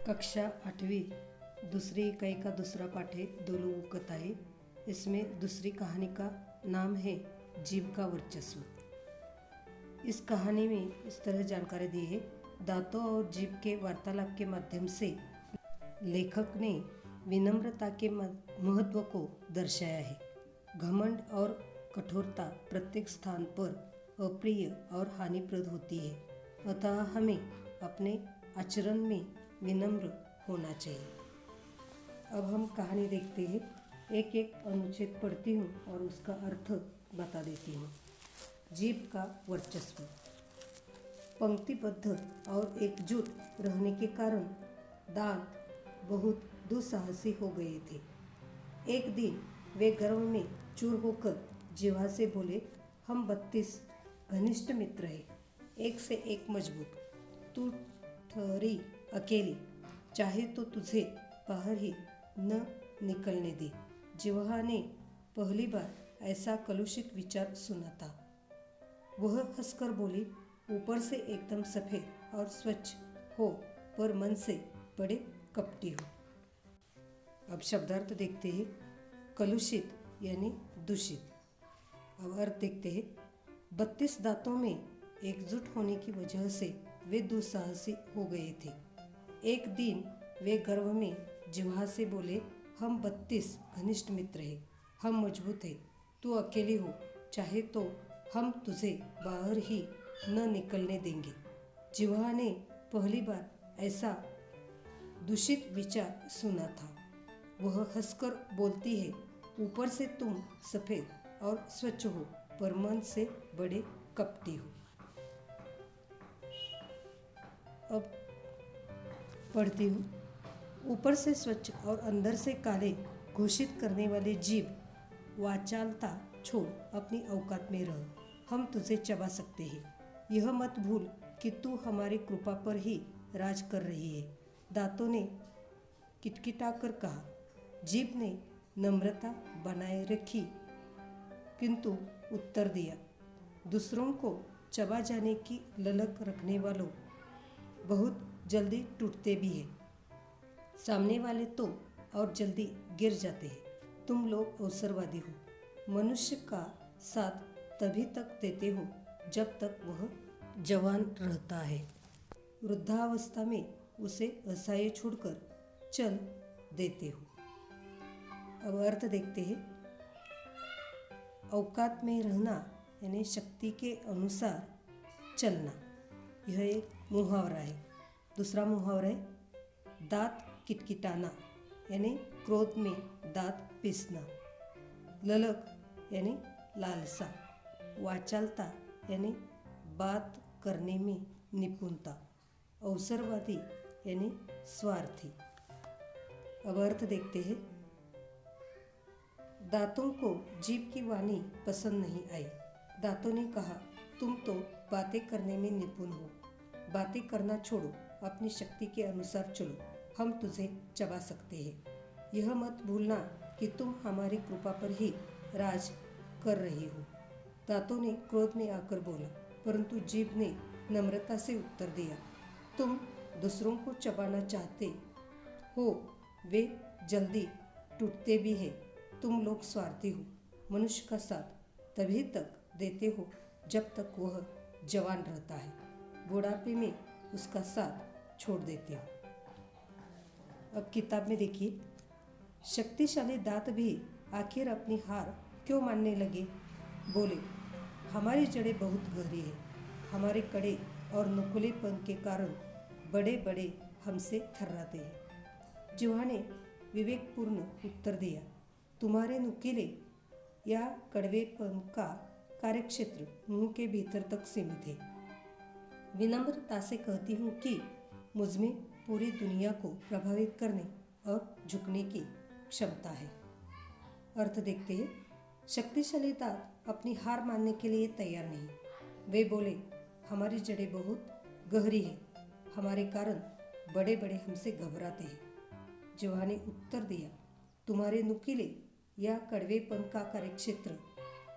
कक्षा 8वीं दूसरी इकाई का दूसरा पाठ है दो लोगों कथा है। इसमें दूसरी कहानी का नाम है जीभ का वर्चस्व। इस कहानी में इस तरह जानकारी दी है। दांतों और जीभ के वार्तालाप के माध्यम से लेखक ने विनम्रता के महत्व को दर्शाया है। घमंड और कठोरता प्रत्येक स्थान पर अप्रिय और हानिप्रद होती है, अतः हमें अपने आचरण में विनम्र होना चाहिए। अब हम कहानी देखते हैं। एक एक अनुच्छेद पढ़ती हूँ और उसका अर्थ बता देती हूँ। जीभ का वर्चस्व। पंक्तिबद्ध और एकजुट रहने के कारण दांत बहुत दुस्साहसी हो गए थे। एक दिन वे गर्व में चूर होकर जिह्वा से बोले, हम 32 घनिष्ठ मित्र हैं, एक से एक मजबूत। तू ठहरी अकेली, चाहे तो तुझे बाहर ही न निकलने दे। जिह्वा ने पहली बार ऐसा कलुषित विचार सुना था। वह हंसकर बोली, ऊपर से एकदम सफ़ेद और स्वच्छ हो, पर मन से बड़े कपटी हो। अब शब्दार्थ देखते हैं। कलुषित यानी दूषित। अब अर्थ देखते हैं। 32 दांतों में एकजुट होने की वजह से वे दुस्साहसी हो गए थे। एक दिन वे गर्व में जिह्वा से बोले, हम 32 घनिष्ठ मित्र हैं, हम मजबूत हैं। तू अकेली हो, चाहे तो हम तुझे बाहर ही न निकलने देंगे। जिह्वा ने पहली बार ऐसा दूषित विचार सुना था। वह हंसकर बोलती है, ऊपर से तुम सफ़ेद और स्वच्छ हो, पर मन से बड़े कपटी हो। अब पढ़ती हूँ। ऊपर से स्वच्छ और अंदर से काले घोषित करने वाले जीभ वाचालता छोड़ अपनी औकात में रह, हम तुझे चबा सकते हैं। यह मत भूल कि तू हमारी कृपा पर ही राज कर रही है। दांतों ने किटकिटा कर कहा। जीभ ने नम्रता बनाए रखी किंतु उत्तर दिया, दूसरों को चबा जाने की ललक रखने वालों बहुत जल्दी टूटते भी हैं। सामने वाले तो और जल्दी गिर जाते हैं। तुम लोग अवसरवादी हो। मनुष्य का साथ तभी तक देते हो जब तक वह जवान रहता है। वृद्धावस्था में उसे असहाय छोड़कर चल देते हो। अब अर्थ देखते हैं। औकात में रहना यानी शक्ति के अनुसार चलना, यह एक मुहावरा है। दूसरा मुहावरा है दांत किटकिटाना यानी क्रोध में दांत पीसना। ललक यानी लालसा। वाचालता यानी बात करने में निपुणता। अवसरवादी यानी स्वार्थी। अब अर्थ देखते हैं। दांतों को जीभ की वाणी पसंद नहीं आई। दांतों ने कहा, तुम तो बातें करने में निपुण हो, बातें करना छोड़ो, अपनी शक्ति के अनुसार चलो, हम तुझे चबा सकते हैं। यह मत भूलना कि तुम हमारी कृपा पर ही राज कर रही हो। दांतों ने क्रोध में आकर बोला, परंतु जीभ ने नम्रता से उत्तर दिया, तुम दूसरों को चबाना चाहते हो, वे जल्दी टूटते भी हैं। तुम लोग स्वार्थी हो। मनुष्य का साथ तभी तक देते हो जब तक वह जवान रहता है, बुढ़ापे में उसका साथ छोड़ देते हो। अब किताब में देखिए। शक्तिशाली दांत भी आखिर अपनी हार क्यों मानने लगे? बोले, हमारी जड़ें बहुत गहरी है, हमारे कड़े और नुकीलेपन के कारण बड़े बड़े हमसे थर्राते हैं। जिह्वा ने विवेकपूर्ण उत्तर दिया, तुम्हारे नुकीले या कड़वेपन का कार्यक्षेत्र मुंह के भीतर तक सीमित है। विनम्रता से कहती हूँ कि मुझमें पूरी दुनिया को प्रभावित करने और झुकने की क्षमता है। अर्थ देखते हैं। शक्तिशाली दांत अपनी हार मानने के लिए तैयार नहीं। वे बोले, हमारी जड़ें बहुत गहरी है, हमारे कारण बड़े बड़े हमसे घबराते हैं। जिह्वा ने उत्तर दिया, तुम्हारे नुकीले या कड़वेपन का कार्यक्षेत्र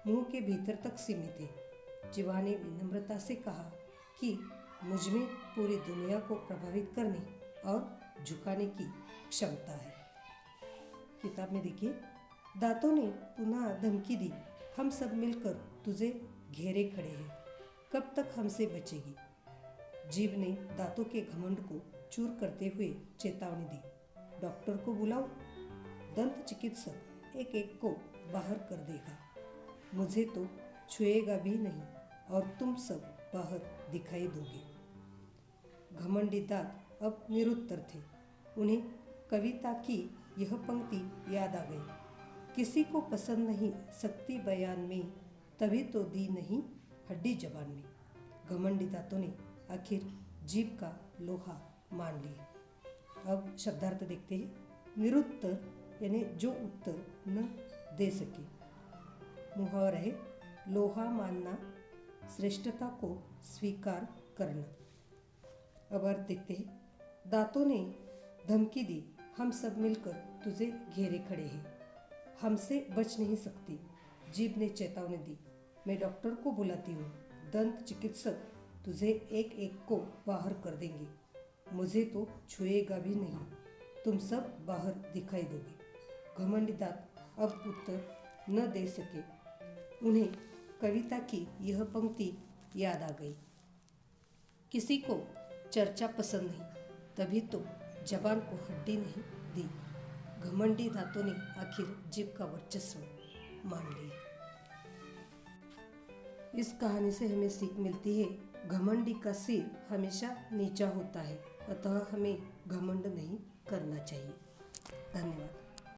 मुंह के भीतर तक सीमित है। जिह्वा ने विनम्रता से कहा कि मुझमें पूरी दुनिया को प्रभावित करने और झुकाने की क्षमता है। किताब में देखिए, दांतों ने पुनः धमकी दी, हम सब मिलकर तुझे घेरे खड़े हैं, कब तक हमसे बचेगी। जीभ ने दांतों के घमंड को चूर करते हुए चेतावनी दी, डॉक्टर को बुलाओ, दंत चिकित्सक एक एक को बाहर कर देगा, मुझे तो छुएगा भी नहीं और तुम सब बाहर दिखाई दोगे। घमंडी दांत अब निरुत्तर थे। उन्हें कविता की यह पंक्ति याद आ गई, किसी को पसंद नहीं सकती बयान में, तभी तो दी नहीं हड्डी जबान में। घमंडी दांतों ने आखिर जीभ का लोहा मान लिया। अब शब्दार्थ देखते हैं। निरुत्तर यानी जो उत्तर न दे सके। मुहावरा है, लोहा मानना, श्रेष्ठता को स्वीकार करना। अब अर्थ देखते हैं। दांतों ने धमकी दी, हम सब मिलकर तुझे घेरे खड़े हैं, हमसे बच नहीं सकती। जीभ ने चेतावनी दी, मैं डॉक्टर को बुलाती हूँ, दंत चिकित्सक तुझे एक एक को बाहर कर देंगे, मुझे तो छुएगा भी नहीं, तुम सब बाहर दिखाई दोगे। घमंडी दांत अब उत्तर न दे सके। उन्हें कविता की यह पंक्ति याद आ गई, किसी को चर्चा पसंद नहीं, तभी तो जबान को हड्डी नहीं दी। घमंडी दांतों ने आखिर जीभ का वर्चस्व मान लिया। इस कहानी से हमें सीख मिलती है, घमंडी का सिर हमेशा नीचा होता है, अतः हमें घमंड नहीं करना चाहिए। धन्यवाद।